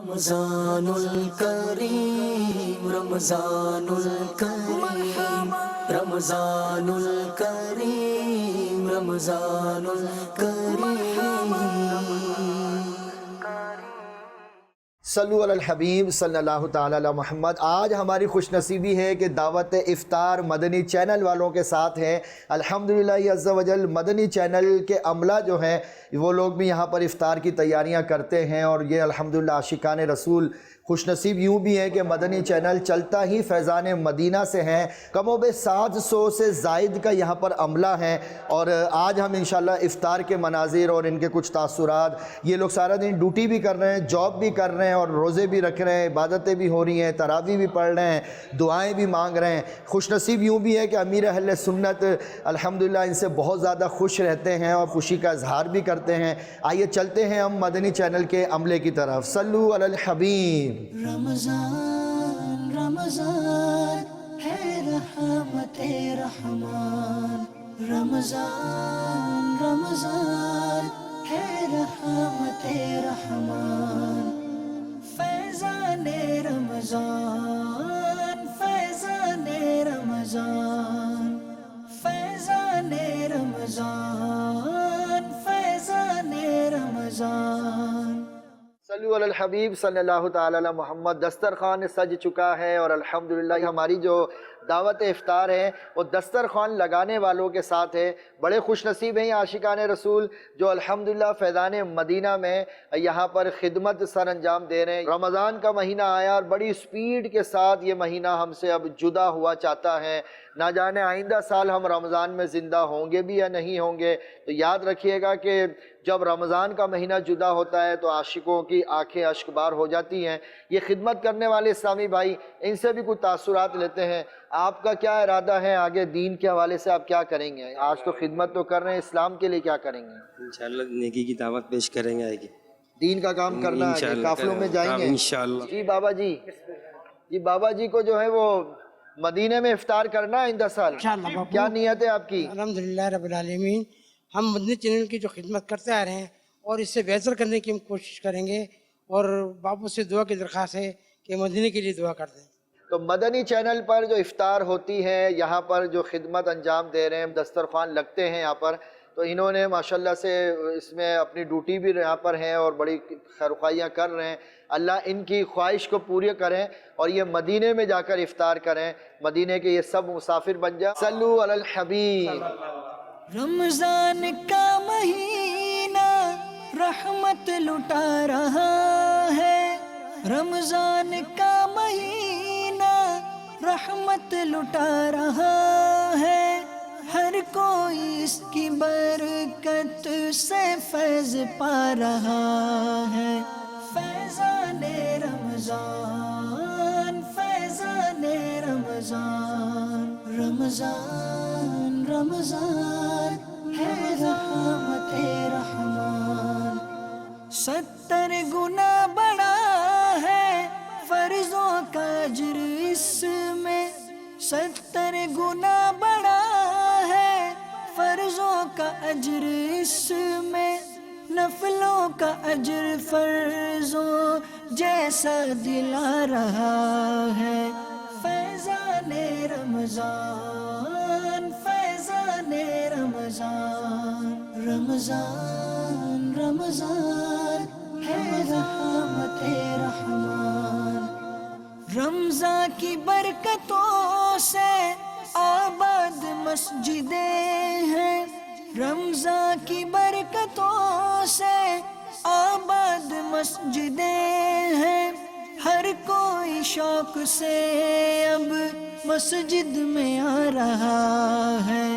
رمضان الکریم رمضان الکریم رمضان الکریم رمضان الکریم صلو علی الحبیب صلی اللہ تعالی علی محمد۔ آج ہماری خوش نصیبی ہے کہ دعوت افطار مدنی چینل والوں کے ساتھ ہیں الحمدللہ عز و جل۔ مدنی چینل کے عملہ جو ہیں وہ لوگ بھی یہاں پر افطار کی تیاریاں کرتے ہیں، اور یہ الحمدللہ عاشقان رسول خوش نصیب یوں بھی ہے کہ مدنی چینل چلتا ہی فیضان مدینہ سے ہیں۔ کم و بیش 700 سے زائد کا یہاں پر عملہ ہیں، اور آج ہم انشاءاللہ افطار کے مناظر اور ان کے کچھ تاثرات، یہ لوگ سارا دن ڈیوٹی بھی کر رہے ہیں، جاب بھی کر رہے ہیں، اور روزے بھی رکھ رہے ہیں، عبادتیں بھی ہو رہی ہیں، تراویح بھی پڑھ رہے ہیں، دعائیں بھی مانگ رہے ہیں۔ خوش نصیب یوں بھی ہے کہ امیر اہل سنت الحمدللہ ان سے بہت زیادہ خوش رہتے ہیں اور خوشی کا اظہار بھی کرتے ہیں۔ آئیے چلتے ہیں ہم مدنی چینل کے عملے کی طرف۔ صلو علی الحبیب۔ رمضان رمضان ہے رحمت رحمان، رمضان رمضان ہے رحمت رحمان، فیضان رمضان فیضان رمضان فیضان رمضان فیضان رمضان۔ صلو علی الحبیب صلی اللہ تعالی علی محمد۔ دسترخوان سج چکا ہے، اور الحمدللہ ہماری جو دعوت افطار ہے وہ دسترخوان لگانے والوں کے ساتھ ہے۔ بڑے خوش نصیب ہیں عاشقان رسول جو الحمدللہ فیضان مدینہ میں یہاں پر خدمت سر انجام دے رہے ہیں۔ رمضان کا مہینہ آیا اور بڑی سپیڈ کے ساتھ یہ مہینہ ہم سے اب جدا ہوا چاہتا ہے۔ نہ جانے آئندہ سال ہم رمضان میں زندہ ہوں گے بھی یا نہیں ہوں گے، تو یاد رکھیے گا کہ جب رمضان کا مہینہ جدا ہوتا ہے تو عاشقوں کی آنکھیں اشک بار ہو جاتی ہیں۔ یہ خدمت کرنے والے اسلامی بھائی، ان سے بھی کچھ تاثرات لیتے ہیں۔ آپ کا کیا ارادہ ہے آگے دین کے حوالے سے؟ آپ کیا کریں گے؟ آج تو خدمت تو کر رہے ہیں، اسلام کے لیے کیا کریں گے؟ انشاءاللہ نیکی کی دعوت پیش کریں گے آگے، دین کا کام کرنا ہے، قافلوں میں جائیں گے انشاءاللہ۔ جی بابا جی، جی بابا جی کو جو ہے وہ مدینے میں افطار کرنا ہے آئندہ سال، انشاءاللہ بابو۔ کیا نیت ہے آپ کی؟ الحمدللہ رب العالمین، ہم مدنی چینل کی جو خدمت کرتے آ رہے ہیں اور اس سے بہتر کرنے کی ہم کوشش کریں گے، اور بابو سے دعا کی درخواست ہے کہ مدینے کے لیے دعا کر دیں۔ تو مدنی چینل پر جو افطار ہوتی ہے، یہاں پر جو خدمت انجام دے رہے ہیں، دسترخوان لگتے ہیں یہاں پر، تو انہوں نے ماشاءاللہ سے اس میں اپنی ڈیوٹی بھی یہاں پر ہیں اور بڑی خیرخواہیاں کر رہے ہیں۔ اللہ ان کی خواہش کو پوری کریں اور یہ مدینے میں جا کر افطار کریں، مدینے کے یہ سب مسافر بن جائیں۔ صلو علی الحبیب۔ رمضان کا مہینہ رحمت لٹا رہا ہے، رمضان کا مہینہ رحمت لٹا رہا ہے، ہر کوئی اس کی برکت سے فیض پا رہا ہے، فیضان رمضان فیضان رمضان، رمضان رمضان ہے رحمت رحمان، 70 گنا بڑا ہے فرضوں کا اجر اس میں، 70 گنا بڑا ہے فرضوں کا اجر اس میں، نفلوں کا اجر فرضوں جیسا دلا رہا ہے، فیضان رمضان فیضان رمضان، رمضان رمضان ہے رحمت رحمان، رمضان کی برکتوں سے آباد مسجدیں ہیں، رمضان کی برکتوں سے آباد مسجدیں ہیں، ہر کوئی شوق سے اب مسجد میں آ رہا ہے،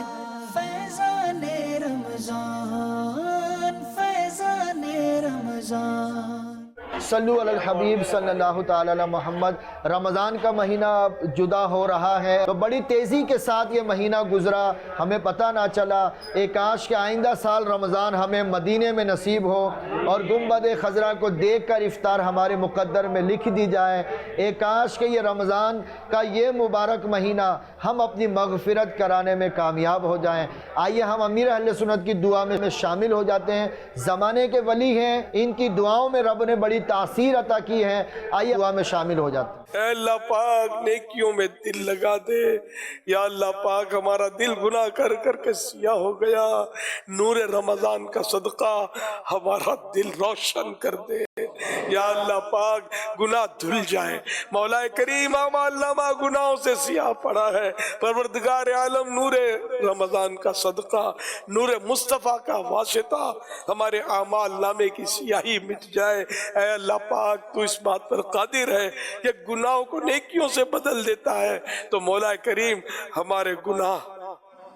فیضان رمضان فیضان رمضان۔ صلو علی الحبیب صلی اللہ تعالی علی محمد۔ رمضان کا مہینہ اب جدا ہو رہا ہے، تو بڑی تیزی کے ساتھ یہ مہینہ گزرا، ہمیں پتہ نہ چلا۔ ایک کاش کہ آئندہ سال رمضان ہمیں مدینے میں نصیب ہو اور گنبد خضرا کو دیکھ کر افطار ہمارے مقدر میں لکھ دی جائے۔ ایک کاش کہ یہ رمضان کا یہ مبارک مہینہ ہم اپنی مغفرت کرانے میں کامیاب ہو جائیں۔ آئیے ہم امیر اہل سنت کی دعا میں شامل ہو جاتے ہیں۔ زمانے کے ولی ہیں، ان کی دعاؤں میں رب نے بڑی تاثیر عطا کی ہے۔ آئیے دعا میں شامل ہو جاتے ہیں۔ اے اللہ پاک نیکیوں میں دل لگا دے۔ یا اللہ پاک ہمارا دل گناہ کر کر کے سیاہ ہو گیا، نور رمضان کا صدقہ ہمارا دل روشن کر دے۔ یا اللہ پاک گناہ دھل جائے۔ مولا کریم اعمال نامہ گناہوں سے سیاہ پڑا ہے، پروردگار عالم نور رمضان کا صدقہ، نور مصطفیٰ کا واسطہ ہمارے اعمال نامے کی سیاہی مٹ جائے۔ اے اللہ پاک تو اس بات پر قادر ہے کہ گناہوں کو نیکیوں سے بدل دیتا ہے، تو مولا کریم ہمارے گناہ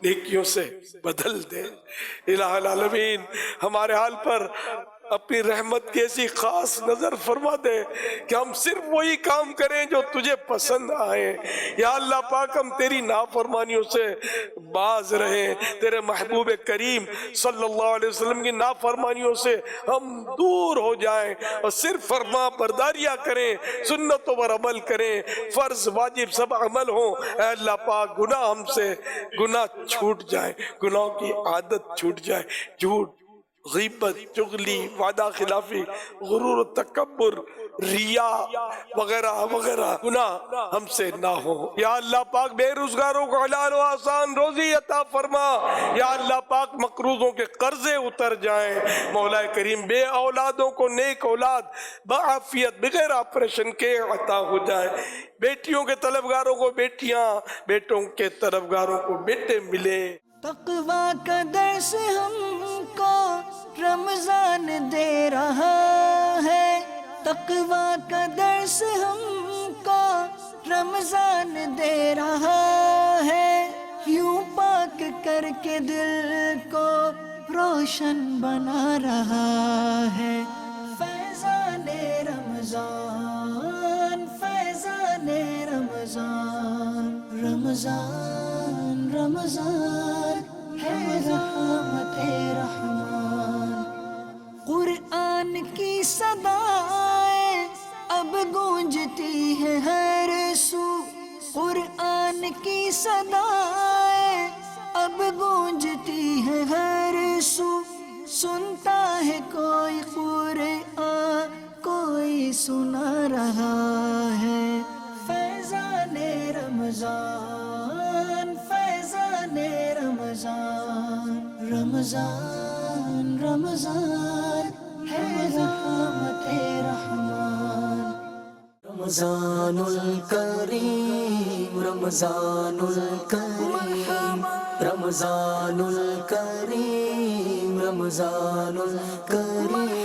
نیکیوں سے بدل دے۔ الہ العالمین ہمارے حال پر اپنی رحمت کی ایسی خاص نظر فرما دے کہ ہم صرف وہی کام کریں جو تجھے پسند آئے۔ یا اللہ پاک ہم تیری نافرمانیوں سے باز رہیں، تیرے محبوب کریم صلی اللہ علیہ وسلم کی نافرمانیوں سے ہم دور ہو جائیں اور صرف فرما برداریاں کریں، سنتوں پر عمل کریں، فرض واجب سب عمل ہوں۔ اے اللہ پاک گناہ ہم سے گناہ چھوٹ جائے، گناہوں کی عادت چھوٹ جائے، جھوٹ، غیبت، چغلی، وعدہ خلافی، غرور و تکبر، ریاء وغیرہ وغیرہ گناہ ہم سے نہ ہو۔ یا اللہ پاک بے روزگاروں کو حلال و آسان روزی عطا فرما۔ یا اللہ پاک مقروضوں کے قرضے اتر جائیں۔ مولا کریم بے اولادوں کو نیک اولاد بعافیت بغیر آپریشن کے عطا ہو جائے۔ بیٹیوں کے طلبگاروں کو بیٹیاں، بیٹوں کے طلبگاروں کو بیٹے ملے۔ تقویٰ کا درس ہم کو رمضان دے رہا ہے، تقویٰ کا درس ہم کو رمضان دے رہا ہے، یوں پاک کر کے دل کو روشن بنا رہا ہے۔ فیضان رمضان، فیضان رمضان، رمضان رمضان ہے رحمت رحمان۔ قرآن کی صدائیں اب گونجتی ہے ہر سو، قرآن کی صدائیں اب گونجتی ہے ہر سو، سنتا ہے کوئی قرآن کوئی سنا رہا ہے۔ فیضان رمضان، فیضان رمضان، رمضان رمضان ہے رحمت رحمان۔ رمضان الکریم، رمضان الکریم، رمضان الکریم، رمضان الکریم۔